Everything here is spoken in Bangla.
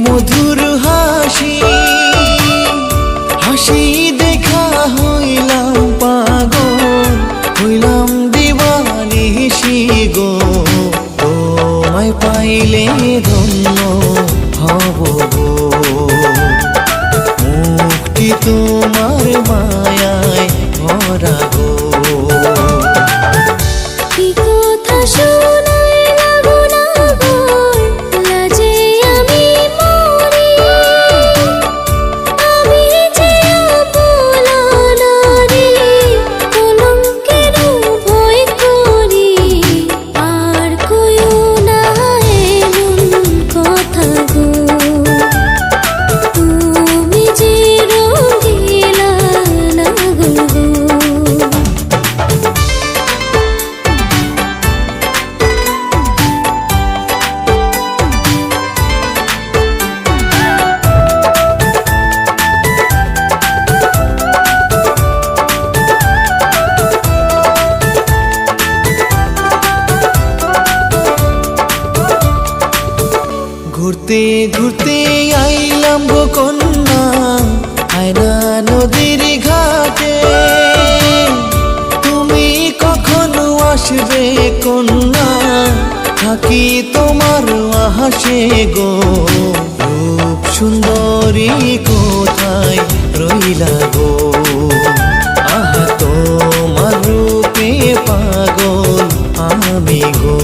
মধুর হাসি হাসি দেখা হইলাম পাগল, হইলাম দিবানিশি গো। তোমায় পাইলে ধন্য হব গো, মুক্তি তোমার মায়ায় ভরা গো। কি কথা শোনায় লাগো না গো, লাজে আমি মরি। আমি যে অবলা নারী, কলঙ্কের ভয় করি। আর কইও না এমন কথা গো, তুমি যে রঙিলা না গো। ঘুরতে ঘুরতে আইলাম গো কন্যা, আয়না নদীর ঘাটে। তুমি কখনো আসবে কন্যা, থাকি তোমার আহাসে গো। রূপ সুন্দরী কোথায় রইলা গো, আহা তোমার রূপে পাগল আমি গো।